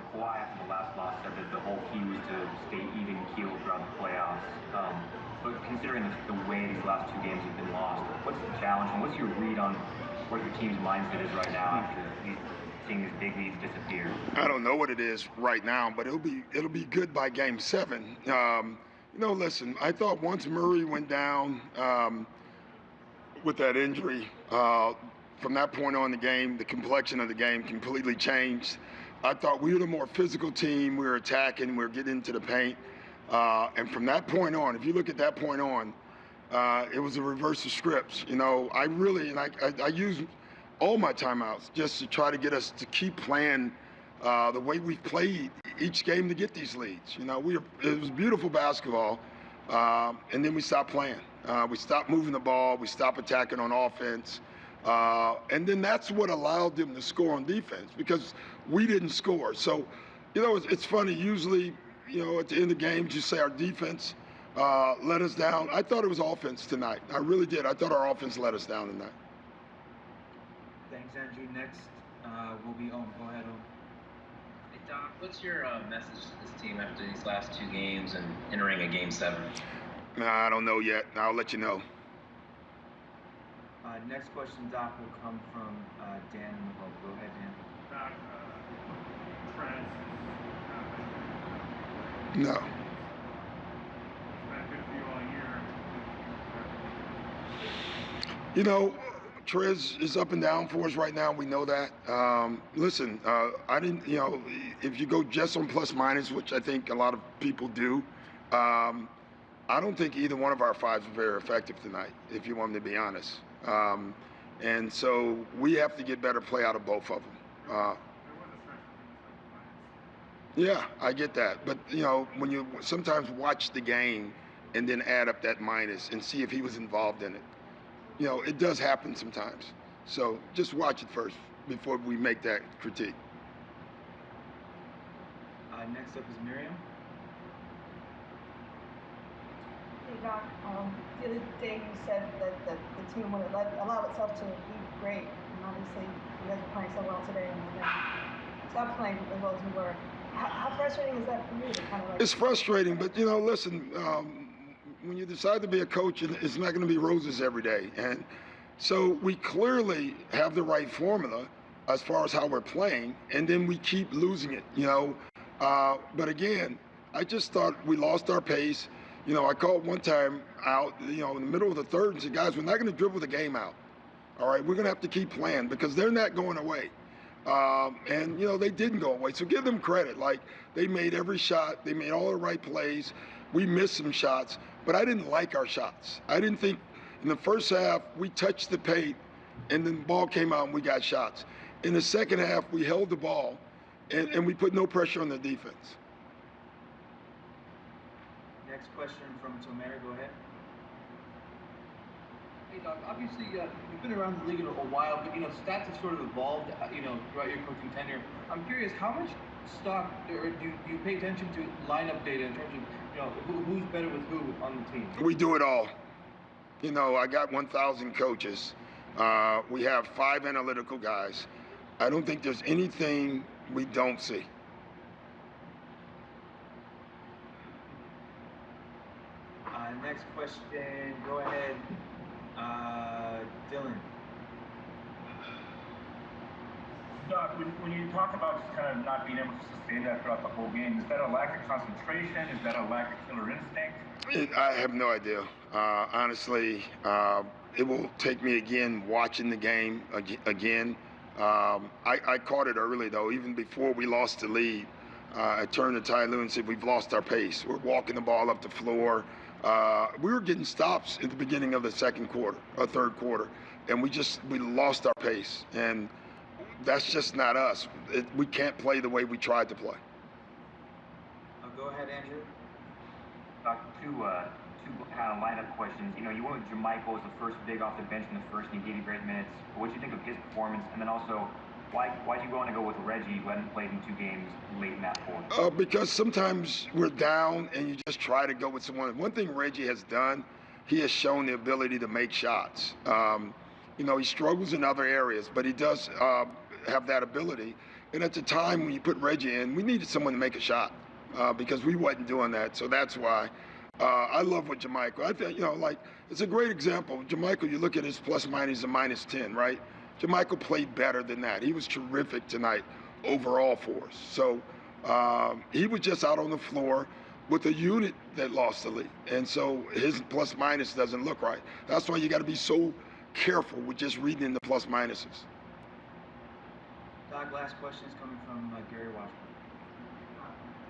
Kawhi after the last loss said that the whole key was to stay even keeled throughout the playoffs. But considering the way these last two games have been lost, what's the challenge and what's your read on what your team's mindset is right now after seeing these big leads disappear? I don't know what it is right now, but it'll be good by Game 7. Listen, I thought once Murray went down with that injury, from that point on, the complexion of the game completely changed. I thought we were the more physical team. We were attacking. We were getting into the paint. And from that point on, if you look at that point on, it was a reverse of scripts. I use all my timeouts just to try to get us to keep playing the way we've played each game to get these leads. It was beautiful basketball, and then we stopped playing. We stopped moving the ball. We stopped attacking on offense. And then that's what allowed them to score on defense because we didn't score. So, it's funny. Usually, at the end of games, you say our defense let us down. I thought it was offense tonight. I really did. I thought our offense let us down tonight. Thanks, Andrew. Next will be Ohm. Go ahead, Ohm. Hey, Doc, what's your message to this team after these last two games and entering a Game 7? I don't know yet. I'll let you know. Next question, Doc, will come from Dan in the vote. Go ahead, Dan. Doc, Trez No. It's been good for you all year. Trez is up and down for us right now. We know that. Listen, I didn't, if you go just on plus minus, which I think a lot of people do, I don't think either one of our fives were very effective tonight, if you want me to be honest. And so we have to get better play out of both of them. Yeah, I get that. But, when you sometimes watch the game and then add up that minus and see if he was involved in it, it does happen sometimes. So just watch it first before we make that critique. Next up is Miriam. Hey, Doc, the other day you said that the team would allow itself to be great. And obviously, you guys are playing so well today and then stop playing as well as you were. How frustrating is that for you? It's frustrating, but, listen, when you decide to be a coach, it's not going to be roses every day. And so we clearly have the right formula as far as how we're playing, and then we keep losing it, But again, I just thought we lost our pace. I called one time out, in the middle of the third and said, guys, we're not going to dribble the game out. All right, we're going to have to keep playing because they're not going away. And they didn't go away. So give them credit. Like, they made every shot. They made all the right plays. We missed some shots, but I didn't like our shots. I didn't think in the first half we touched the paint and then the ball came out and we got shots. In the second half, we held the ball and we put no pressure on the defense. Next question from Tomer. Go ahead. Hey, Doc, obviously you've been around the league a while, but stats have sort of evolved, throughout your coaching tenure. I'm curious, how much stock or do you pay attention to lineup data in terms of who's better with who on the team? We do it all. I got 1,000 coaches. We have 5 analytical guys. I don't think there's anything we don't see. Next question, go ahead, Dylan. Doc, when you talk about just kind of not being able to sustain that throughout the whole game, is that a lack of concentration? Is that a lack of killer instinct? I have no idea. Honestly, it will take me again watching the game again. I caught it early, though, even before we lost the lead. I turned to Ty Lue and said, we've lost our pace. We're walking the ball up the floor. We were getting stops at the beginning of the third quarter, and we lost our pace. And that's just not us. We can't play the way we tried to play. Go ahead, Andrew. Two kind of lineup questions. You went with Jermichael as the first big off the bench in the first, and he gave you great minutes. What did you think of his performance? And then also, why'd you want to go with Reggie, who hadn't played in 2 games late in that fourth? Because sometimes we're down and you just try to go with someone. One thing Reggie has done, he has shown the ability to make shots. He struggles in other areas, but he does have that ability. And at the time when you put Reggie in, we needed someone to make a shot because we wasn't doing that. So that's why I love what JaMychal. I think, like, it's a great example. JaMychal, you look at his plus minus and minus 10, right? JaMychal played better than that. He was terrific tonight overall for us. So he was just out on the floor with a unit that lost the lead. And so his plus minus doesn't look right. That's why you got to be so careful with just reading the plus minuses. Doc, last question is coming from Gary Washburn.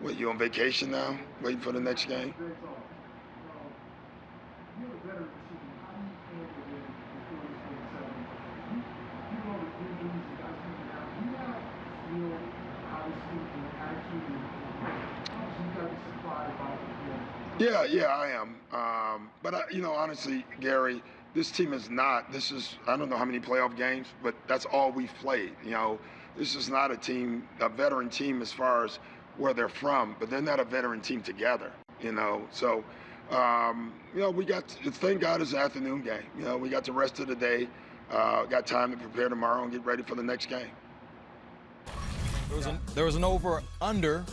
What, you on vacation now? Waiting for the next game? Yeah, I am. But honestly, Gary, this team is not. I don't know how many playoff games, but that's all we've played. This is not a veteran team as far as where they're from, but they're not a veteran team together. So we got. Thank God it's an afternoon game. We got the rest of the day. Got time to prepare tomorrow and get ready for the next game. There was an over under